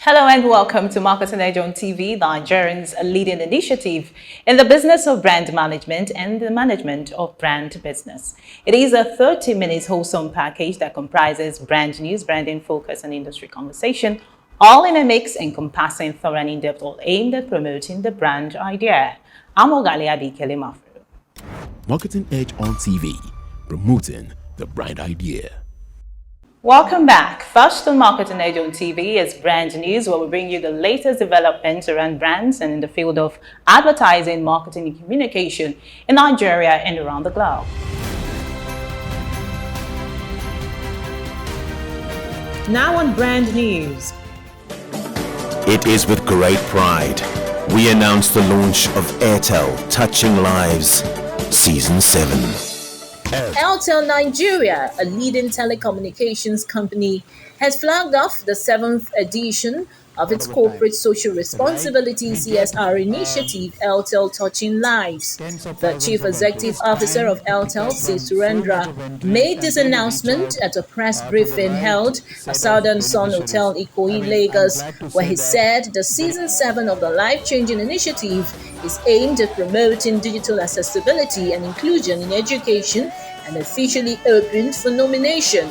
Hello and welcome to Marketing Edge on TV, Nigerians' leading initiative in the business of brand management and the management of brand business. It is a 30 minutes wholesome package that comprises brand news, branding focus, and industry conversation, all in a mix encompassing thorough and in-depth, all aimed at promoting the brand idea. I'm Ogali Abikele Mafru. Marketing Edge on TV, promoting the brand idea. Welcome back. First on Marketing Edge on TV is Brand News, where we bring you the latest developments around brands and in the field of advertising, marketing, and communication in Nigeria and around the globe. Now on Brand News. It is with great pride we announce the launch of Airtel Touching Lives Season 7. Airtel Nigeria, a leading telecommunications company, has flagged off the seventh edition of its corporate social responsibility CSR initiative, Airtel Touching Lives. The Chief Executive Officer of Airtel, C. Surendra, made this announcement at a press briefing held at Southern Sun Hotel, Ikoyi, Lagos, where he said the Season 7 of the life-changing initiative is aimed at promoting digital accessibility and inclusion in education and officially opened for nomination.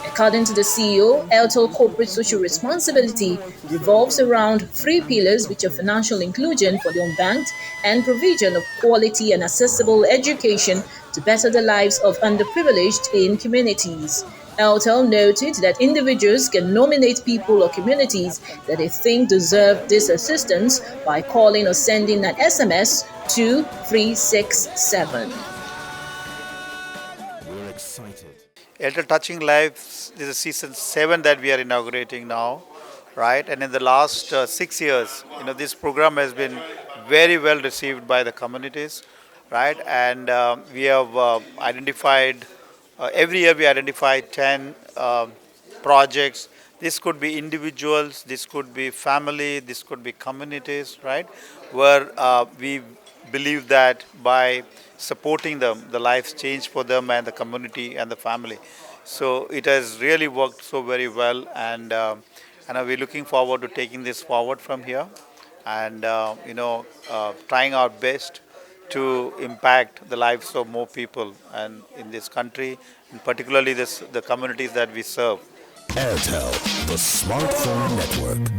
According to the CEO, Airtel Corporate Social Responsibility revolves around three pillars, which are financial inclusion for the unbanked and provision of quality and accessible education to better the lives of underprivileged in communities. Airtel noted that individuals can nominate people or communities that they think deserve this assistance by calling or sending an SMS to 367. We're excited. Airtel Touching Lives is a season 7 that we are inaugurating now, right? And in the last 6 years, this program has been very well received by the communities, right? And we have identified, every year we identify 10 projects. This could be individuals, this could be family, this could be communities, right? Where we believe that by supporting them, the lives change for them and the community and the family. So it has really worked so very well, and we're looking forward to taking this forward from here, and trying our best to impact the lives of more people and in this country, and particularly the communities that we serve. Airtel, the smartphone network.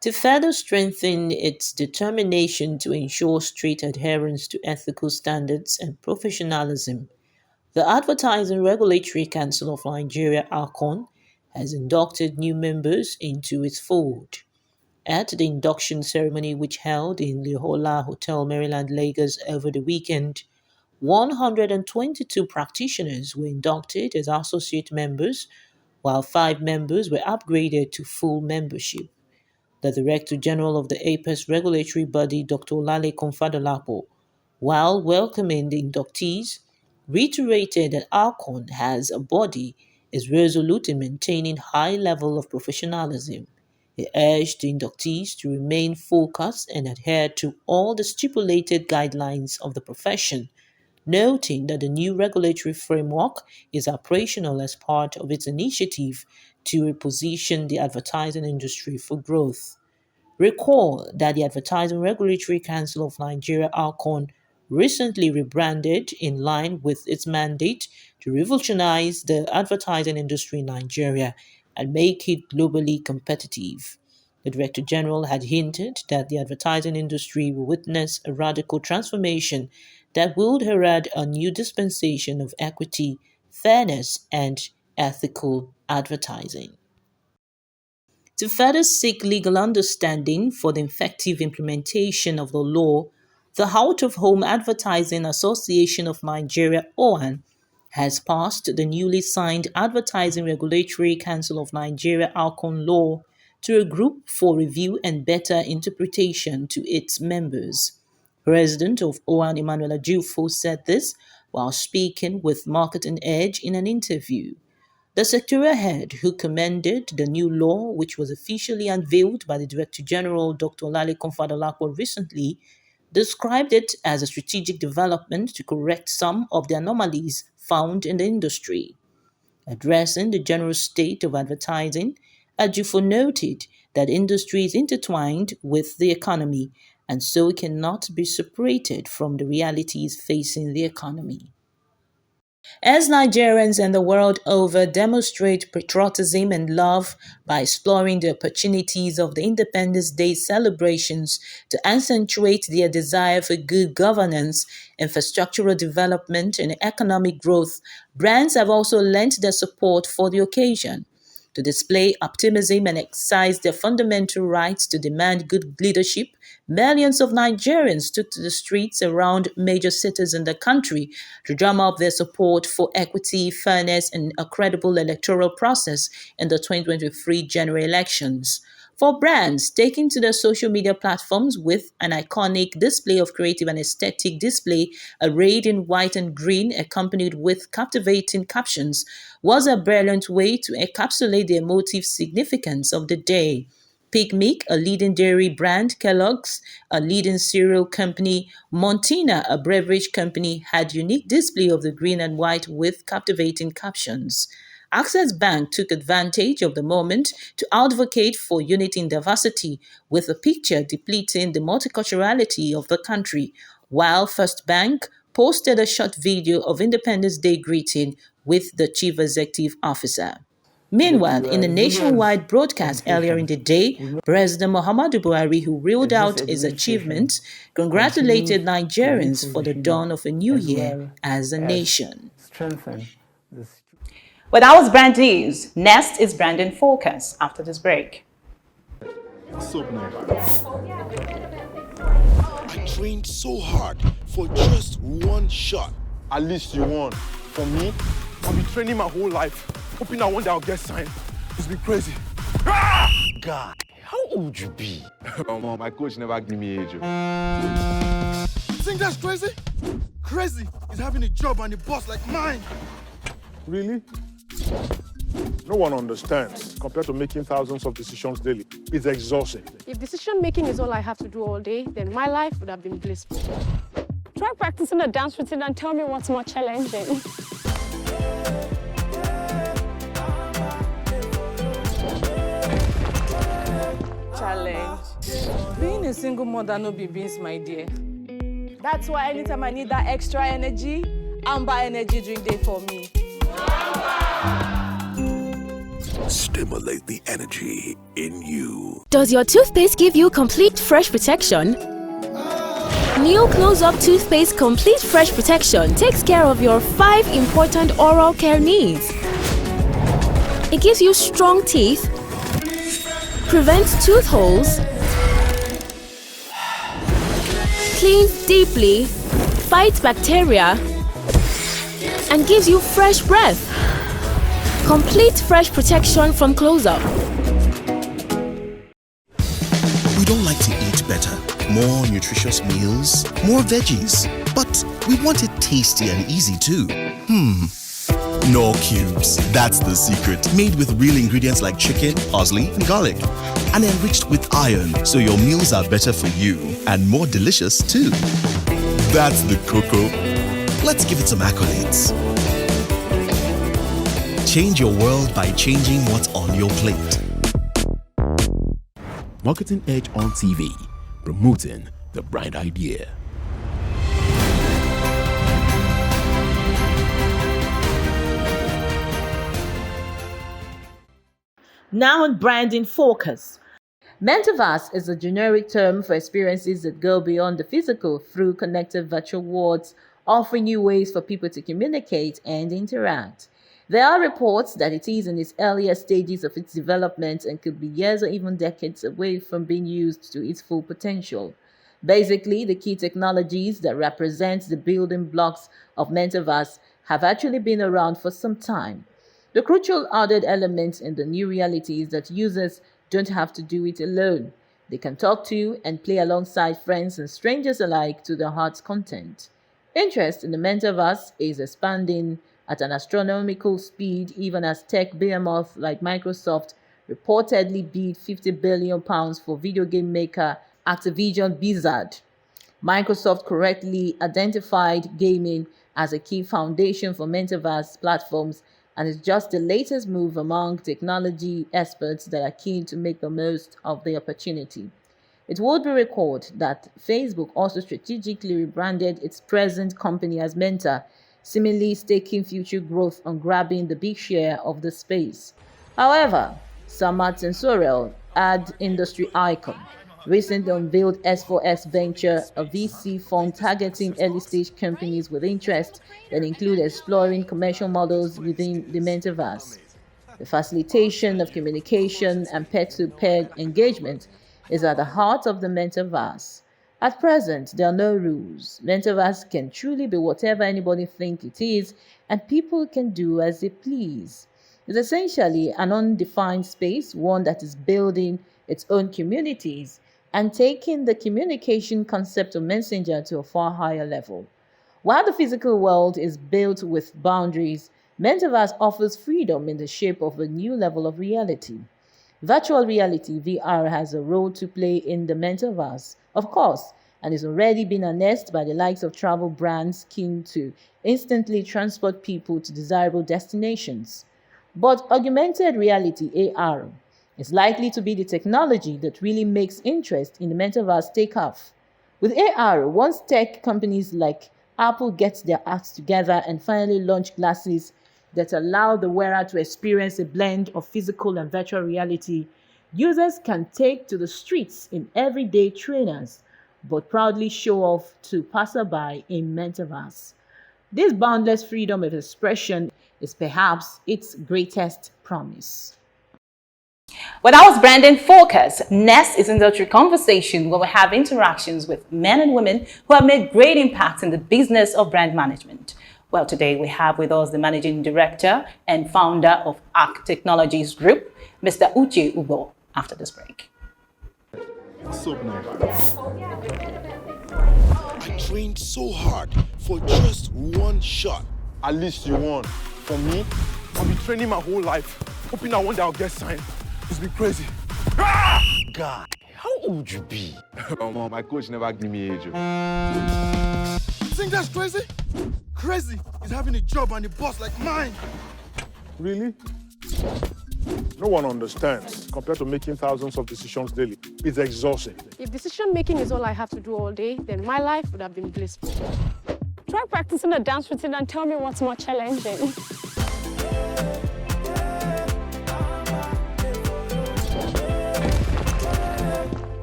To further strengthen its determination to ensure strict adherence to ethical standards and professionalism, the Advertising Regulatory Council of Nigeria, ARCON, has inducted new members into its fold. At the induction ceremony, which held in Lihola Hotel, Maryland, Lagos over the weekend, 122 practitioners were inducted as associate members, while 5 members were upgraded to full membership. The Director General of the APES regulatory body, Dr. Lale Confadolapo, while welcoming the inductees, reiterated that ALCON as a body is resolute in maintaining high level of professionalism. He urged the inductees to remain focused and adhere to all the stipulated guidelines of the profession, noting that the new regulatory framework is operational as part of its initiative to reposition the advertising industry for growth. Recall that the Advertising Regulatory Council of Nigeria, ALCON, recently rebranded in line with its mandate to revolutionize the advertising industry in Nigeria and make it globally competitive. The Director General had hinted that the advertising industry will witness a radical transformation that will herald a new dispensation of equity, fairness, and ethical advertising. To further seek legal understanding for the effective implementation of the law, the Out of Home Advertising Association of Nigeria, OAN, has passed the newly signed Advertising Regulatory Council of Nigeria ALCON law to a group for review and better interpretation to its members. President of OAN Emmanuel Ajufo said this while speaking with Marketing Edge in an interview. The secretariat head, who commended the new law, which was officially unveiled by the Director General Dr. Lale Confadolapo recently, described it as a strategic development to correct some of the anomalies found in the industry. Addressing the general state of advertising, Ajufo noted that industry is intertwined with the economy and so cannot be separated from the realities facing the economy. As Nigerians and the world over demonstrate patriotism and love by exploring the opportunities of the Independence Day celebrations to accentuate their desire for good governance, infrastructural development, and economic growth, brands have also lent their support for the occasion. To display optimism and exercise their fundamental rights to demand good leadership, millions of Nigerians took to the streets around major cities in the country to drum up their support for equity, fairness, and a credible electoral process in the 2023 general elections. For brands, taking to their social media platforms with an iconic display of creative and aesthetic display arrayed in white and green accompanied with captivating captions was a brilliant way to encapsulate the emotive significance of the day. Picnic, a leading dairy brand, Kellogg's, a leading cereal company, Montina, a beverage company, had unique display of the green and white with captivating captions. Access Bank took advantage of the moment to advocate for unity in diversity with a picture depicting the multiculturality of the country, while First Bank posted a short video of Independence Day greeting with the chief executive officer. Meanwhile, in a nationwide broadcast earlier in the day, President Muhammadu Buhari, who reeled out his achievements, congratulated Nigerians for the dawn of a new year as a nation. Well, that was brand news. Next is branding focus after this break. I trained so hard for just one shot. At least you won. For me, I've been training my whole life, hoping that one day I'll get signed. It's been crazy. God, how old you be? My coach never gave me age. You think that's crazy? Crazy is having a job and a boss like mine. Really? No one understands. Compared to making thousands of decisions daily, it's exhausting. If decision making is all I have to do all day, then my life would have been blissful. Try practicing a dance routine and tell me what's more challenging. Challenge. Being a single mother no be beans, my dear. That's why anytime I need that extra energy, Amber Energy drink day for me. Stimulate the energy in you. Does your toothpaste give you complete fresh protection? New Close Up Toothpaste Complete Fresh Protection takes care of your 5 important oral care needs. It gives you strong teeth, prevents tooth holes, cleans deeply, fights bacteria, and gives you fresh breath. Complete fresh protection from Close Up. We don't like to eat better, more nutritious meals, more veggies, but we want it tasty and easy too. Knorr Cubes, that's the secret. Made with real ingredients like chicken, parsley, and garlic. And enriched with iron, so your meals are better for you and more delicious too. That's the cocoa. Let's give it some accolades. Change your world by changing what's on your plate. Marketing Edge on TV, promoting the bright idea. Now on branding focus. Metaverse is a generic term for experiences that go beyond the physical through connected virtual worlds, offering new ways for people to communicate and interact. There are reports that it is in its earlier stages of its development and could be years or even decades away from being used to its full potential. Basically, the key technologies that represent the building blocks of Metaverse have actually been around for some time. The crucial added element in the new reality is that users don't have to do it alone. They can talk to and play alongside friends and strangers alike to the heart's content. Interest in the Metaverse is expanding at an astronomical speed, even as tech behemoths like Microsoft reportedly bid £50 billion for video game maker Activision Blizzard. Microsoft correctly identified gaming as a key foundation for Metaverse platforms and is just the latest move among technology experts that are keen to make the most of the opportunity. It would be recorded that Facebook also strategically rebranded its present company as Menta, seemingly staking future growth on grabbing the big share of the space. However, Sir Martin Sorrell, ad industry icon, recently unveiled S4X Venture, a VC fund targeting early-stage companies with interest that include exploring commercial models within the metaverse. The facilitation of communication and peer-to-peer engagement is at the heart of the metaverse. At present, there are no rules. Metaverse can truly be whatever anybody thinks it is, and people can do as they please. It's essentially an undefined space, one that is building its own communities and taking the communication concept of messenger to a far higher level. While the physical world is built with boundaries, Metaverse offers freedom in the shape of a new level of reality. Virtual reality (VR) has a role to play in the Metaverse, of course, and is already being harnessed by the likes of travel brands keen to instantly transport people to desirable destinations. But augmented reality (AR) is likely to be the technology that really makes interest in the metaverse take off. With AR, once tech companies like Apple get their acts together and finally launch glasses that allow the wearer to experience a blend of physical and virtual reality, users can take to the streets in everyday trainers, but proudly show off to passerby in metaverse. This boundless freedom of expression is perhaps its greatest promise. Well, that was Branding Focus. Next is Industry Conversation, where we have interactions with men and women who have made great impacts in the business of brand management. Well, today we have with us the Managing Director and Founder of ARC Technologies Group, Mr. Uche Ubo, after this break. What's up now? I trained so hard for just one shot. At least you won. For me, I've been training my whole life, hoping that one day I'll get signed. It's been crazy. Guy, how old you be? My coach never gave me age. You think that's crazy? Crazy is having a job and a boss like mine. Really? No one understands. Compared to making thousands of decisions daily, it's exhausting. If decision making is all I have to do all day, then my life would have been blissful. Try practicing a dance routine and tell me what's more challenging.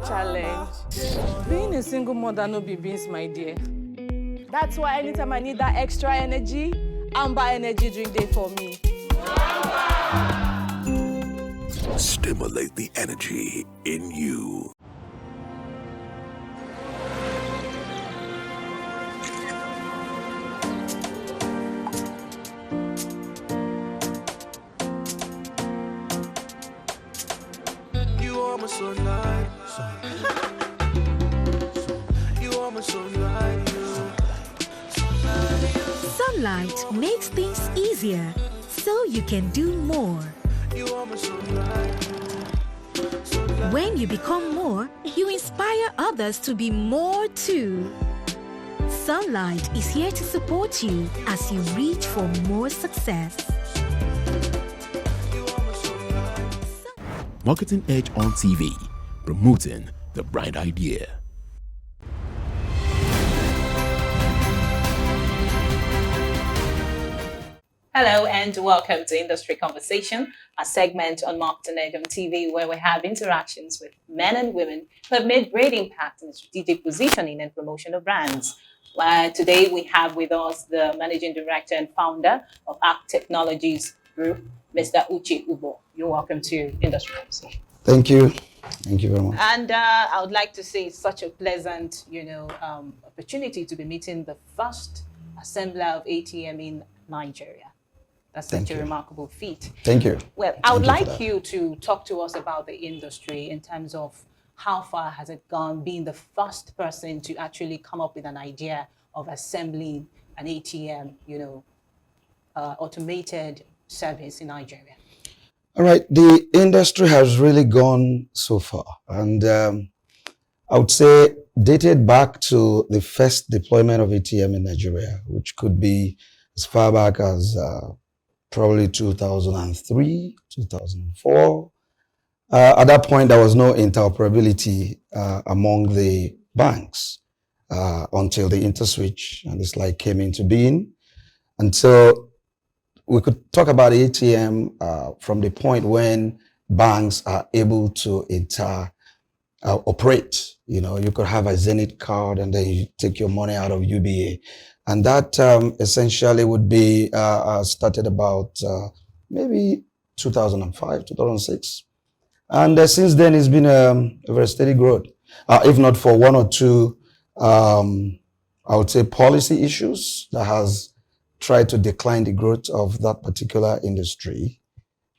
Challenge. Being a single mother no be beans, my dear. That's why anytime I need that extra energy, Amber Energy drink day for me. Stimulate the energy in you. You are my sunlight. You are my sunlight. Sunlight makes things easier, so you can do more. You are my sunlight. When you become more, you inspire others to be more too. Sunlight is here to support you as you reach for more success. Marketing Edge on TV, promoting the bright idea. Hello and welcome to Industry Conversation, a segment on Marketing Edge on TV where we have interactions with men and women who have made great impact in the strategic positioning and promotion of brands. Today we have with us the Managing Director and Founder of ARC Technologies Group, Mr. Uche Ubo. You're welcome to Industry Conversation. Thank you. Thank you very much. And I would like to say it's such a pleasant, opportunity to be meeting the first assembler of ATM in Nigeria. That's such a remarkable feat. Thank you. Well, I would like you to talk to us about the industry in terms of how far has it gone, being the first person to actually come up with an idea of assembling an ATM, automated service in Nigeria. All right. The industry has really gone so far. And I would say dated back to the first deployment of ATM in Nigeria, which could be as far back as probably 2003, 2004. At that point, there was no interoperability among the banks until the InterSwitch and this like came into being. And so we could talk about ATM from the point when banks are able to operate. You know, you could have a Zenith card and then you take your money out of UBA. And that essentially would be started about maybe 2005, 2006. And since then, it's been a very steady growth. If not for one or two, I would say, policy issues that has tried to decline the growth of that particular industry.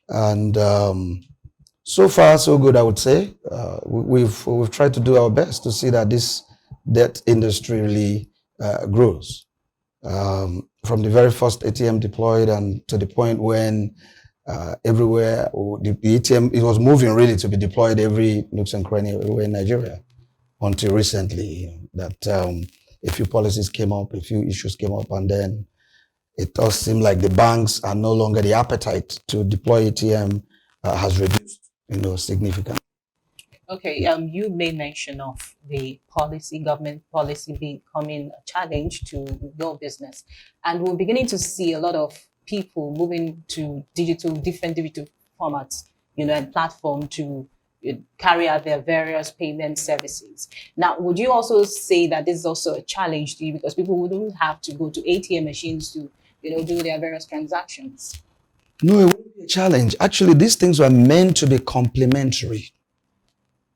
And so far, so good, I would say. We've tried to do our best to see that that industry really grows. From the very first ATM deployed and to the point when everywhere the ATM, it was moving really to be deployed every nooks and cranny everywhere in Nigeria until recently that a few policies came up, a few issues came up, and then it does seem like the banks are no longer, the appetite to deploy ATM has reduced, significantly. Okay, you made mention of the government policy becoming a challenge to your business. And we're beginning to see a lot of people moving to different digital formats, and platform to carry out their various payment services. Now, would you also say that this is also a challenge to you because people wouldn't have to go to ATM machines to, do their various transactions? No, it wouldn't be a challenge. Actually, these things were meant to be complementary.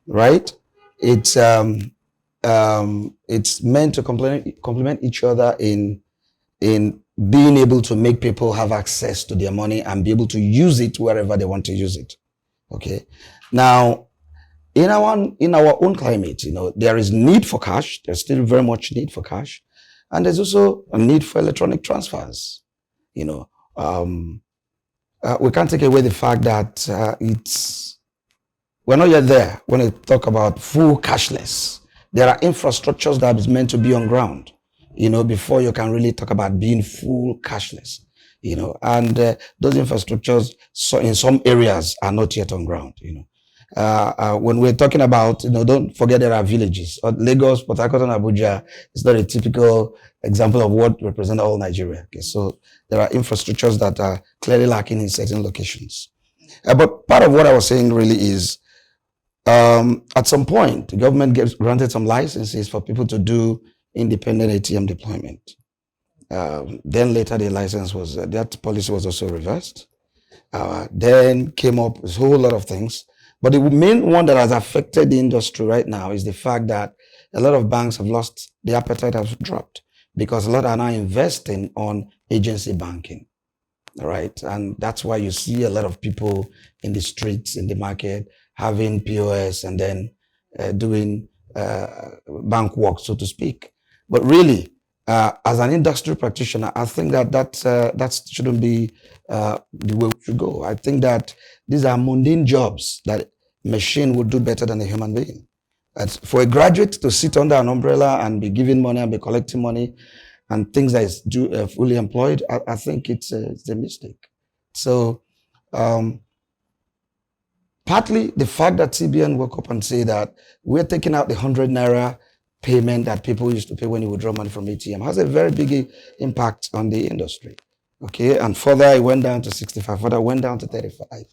Right? It's meant to complement each other in being able to make people have access to their money and be able to use it wherever they want to use it. Okay. Now, in our own climate, there is need for cash. There's still very much need for cash, and there's also a need for electronic transfers. We can't take away the fact that we're not yet there when we talk about full cashless. There are infrastructures that is meant to be on ground, before you can really talk about being full cashless, and those infrastructures in some areas are not yet on ground, when we're talking about, don't forget there are villages. Lagos, Port Harcourt, and Abuja is not a typical example of what represents all Nigeria. Okay, so there are infrastructures that are clearly lacking in certain locations. But part of what I was saying really is, at some point, the government granted some licenses for people to do independent ATM deployment. Then later the license that policy was also reversed. Then came up with a whole lot of things. But the main one that has affected the industry right now is the fact that a lot of banks have lost, the appetite has dropped because a lot are now investing on agency banking. All right. And that's why you see a lot of people in the streets, in the market, having POS and then doing bank work, so to speak. But really, as an industry practitioner, I think that shouldn't be the way we should go. I think that these are mundane jobs that machine would do better than a human being. For a graduate to sit under an umbrella and be giving money and be collecting money and things that is fully employed, I think it's a mistake. So, partly the fact that CBN woke up and say that we're taking out the 100 naira payment that people used to pay when you withdraw money from ATM has a very big impact on the industry. Okay, and further it went down to 65, further went down to 35.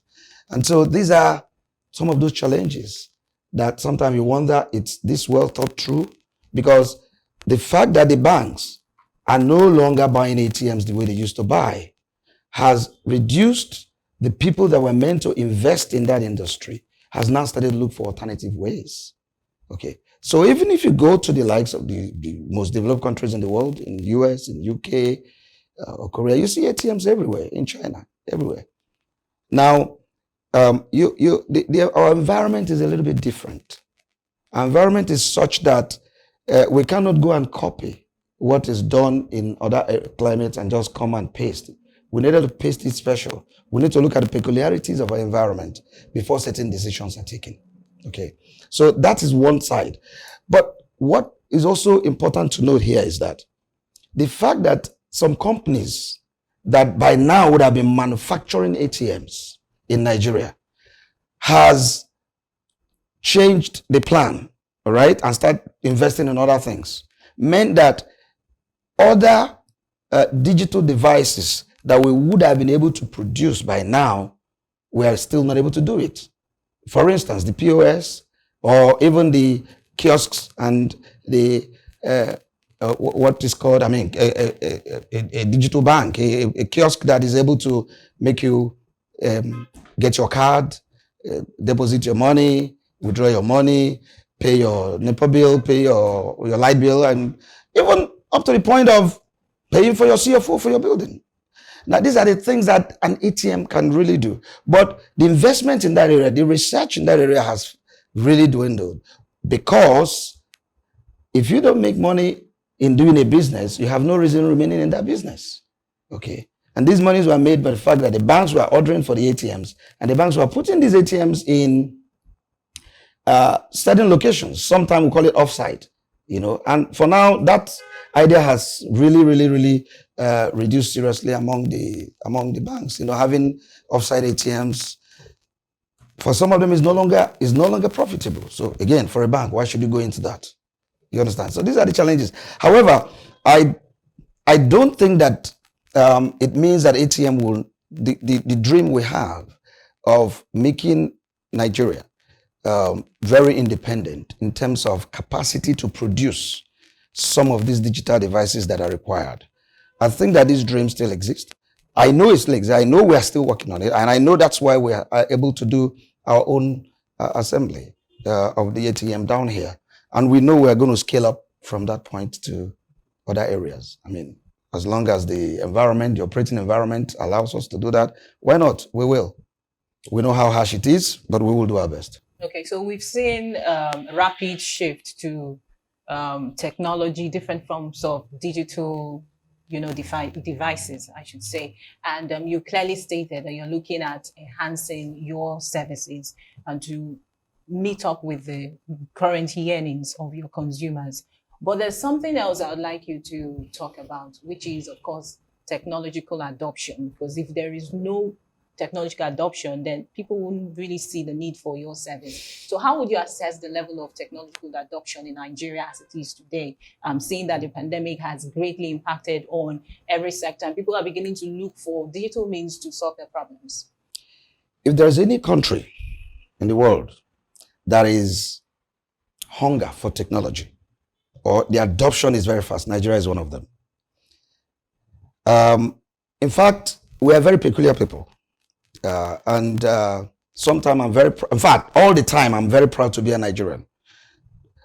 And so these are some of those challenges that sometimes you wonder, it's this well thought through, because the fact that the banks are no longer buying ATMs the way they used to buy has reduced the people that were meant to invest in that industry has now started to look for alternative ways. Okay. So even if you go to the likes of the most developed countries in the world, in the US, in UK, or Korea, you see ATMs everywhere, in China, everywhere. Now, our environment is a little bit different. Our environment is such that we cannot go and copy what is done in other climates and just come and paste it. We need to paste it special. We need to look at the peculiarities of our environment before certain decisions are taken. Okay, so that is one side. But what is also important to note here is that the fact that some companies that by now would have been manufacturing ATMs in Nigeria has changed the plan, all right, and start investing in other things, meant that other digital devices that we would have been able to produce by now, we are still not able to do it. For instance, the POS or even the kiosks and the what is called, I mean, a digital bank, a kiosk that is able to make you get your card, deposit your money, withdraw your money, pay your NEPA bill, pay your light bill, and even up to the point of paying for your CFO for your building. Now, these are the things that an ATM can really do. But the investment in that area, the research in that area has really dwindled, because if you don't make money in doing a business, you have no reason remaining in that business. Okay. And these monies were made by the fact that the banks were ordering for the ATMs, and the banks were putting these ATMs in certain locations. Sometimes we call it offsite, you know. And for now, that idea has really reduced seriously among the banks. You know, having offsite ATMs for some of them is no longer profitable. So again, for a bank, why should you go into that? You understand? So these are the challenges. However, I don't think that it means that ATM will, the dream we have of making Nigeria very independent in terms of capacity to produce some of these digital devices that are required. I think that this dream still exists. I know it still exists. I know we are still working on it. And I know that's why we are able to do our own assembly of the ATM down here. And we know we're going to scale up from that point to other areas. I mean, as long as the environment, the operating environment allows us to do that, why not? We will. We know how harsh it is, but we will do our best. Okay, so we've seen rapid shift to technology, different forms of digital, you know, devices, I should say. And you clearly stated that you're looking at enhancing your services and to meet up with the current yearnings of your consumers. But there's something else I would like you to talk about, which is, of course, technological adoption. Because if there is no technological adoption, then people wouldn't really see the need for your service. So how would you assess the level of technological adoption in Nigeria as it is today? Seeing that the pandemic has greatly impacted on every sector, and people are beginning to look for digital means to solve their problems. If there's any country in the world that is hunger for technology, or the adoption is very fast, Nigeria is one of them. In fact, we are very peculiar people. Sometimes in fact, all the time, I'm very proud to be a Nigerian.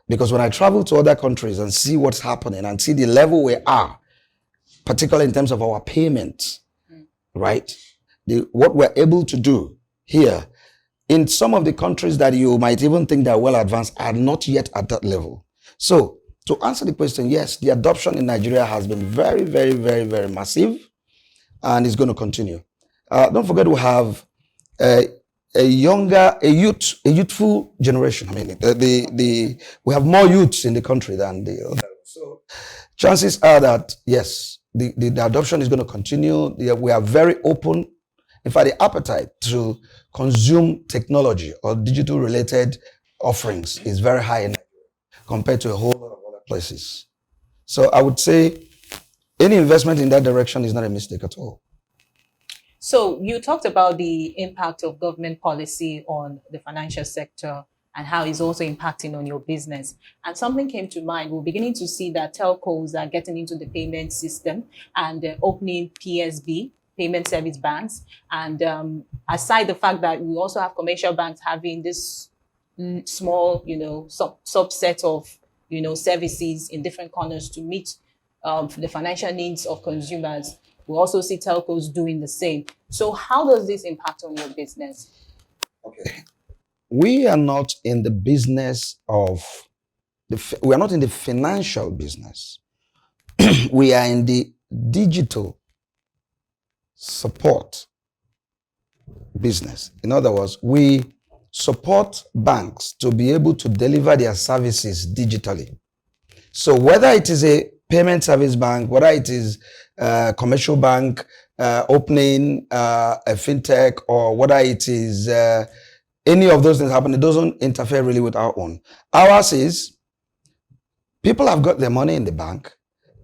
Because when I travel to other countries and see what's happening and see the level we are, particularly in terms of our payments, right? What we're able to do here, in some of the countries that you might even think they're well advanced, are not yet at that level. So, to answer the question, yes, the adoption in Nigeria has been very massive, and it's going to continue. Don't forget, we have a youthful generation. I mean, we have more youths in the country than the others. So, chances are that yes, the adoption is going to continue. We are very open. In fact, the appetite to consume technology or digital related offerings is very high in Nigeria compared to a whole lot of other places. So I would say any investment in that direction is not a mistake at all. So you talked about the impact of government policy on the financial sector and how it's also impacting on your business. And something came to mind. We're beginning to see that telcos are getting into the payment system and opening PSB, payment service banks. And aside the fact that we also have commercial banks having this small, subset of, services in different corners to meet the financial needs of consumers, we also see telcos doing the same. So how does this impact on your business? Okay. We are not in the business of, we are not in the financial business. We are in the digital support business. In other words, we support banks to be able to deliver their services digitally. So whether it is a payment service bank, whether it is commercial bank, opening a fintech, or whether it is any of those things happen, it doesn't interfere really with our own. Ours is, people have got their money in the bank,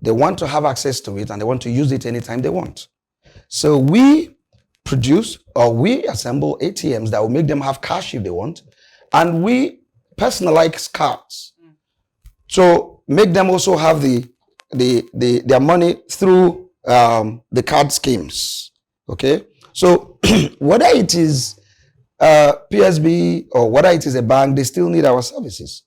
they want to have access to it, and they want to use it anytime they want. So we produce, or we assemble ATMs that will make them have cash if they want, and we personalize cards. So make them also have their money through the card schemes. Okay, so whether it is PSB or whether it is a bank, they still need our services.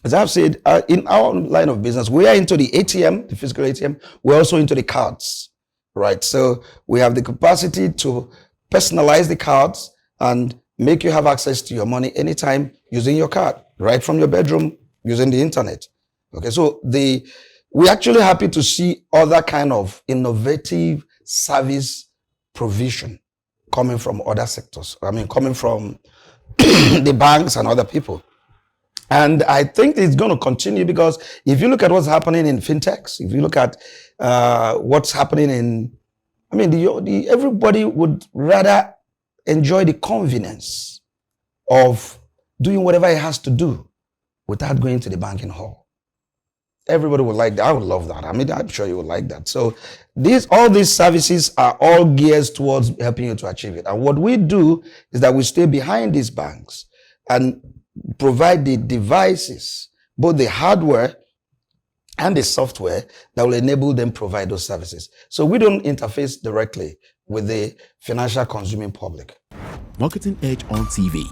As I've said, in our line of business, we are into the ATM, the physical ATM. We're also into the cards, right? So we have the capacity to personalize the cards and make you have access to your money anytime using your card, right from your bedroom, using the internet. Okay, so we're actually happy to see other kind of innovative service provision coming from other sectors. I mean, coming from the banks and other people. And I think it's going to continue, because if you look at what's happening in fintechs, if you look at what's happening in, I mean, everybody would rather enjoy the convenience of doing whatever it has to do without going to the banking hall. Everybody would like that. I would love that. I mean, I'm sure you would like that. So all these services are all geared towards helping you to achieve it. And what we do is that we stay behind these banks and provide the devices, both the hardware and the software, that will enable them provide those services. So we don't interface directly with the financial consuming public. Marketing Edge on TV,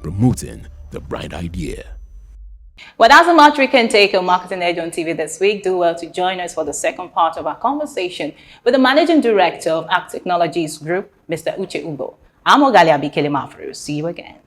promoting the bright idea. Well, that's how much we can take on Marketing Edge on TV this week. Do well to join us for the second part of our conversation with the Managing Director of Act Technologies Group, Mr. Uche Ugbo. I'm Ogali Abikele Mafru. See you again.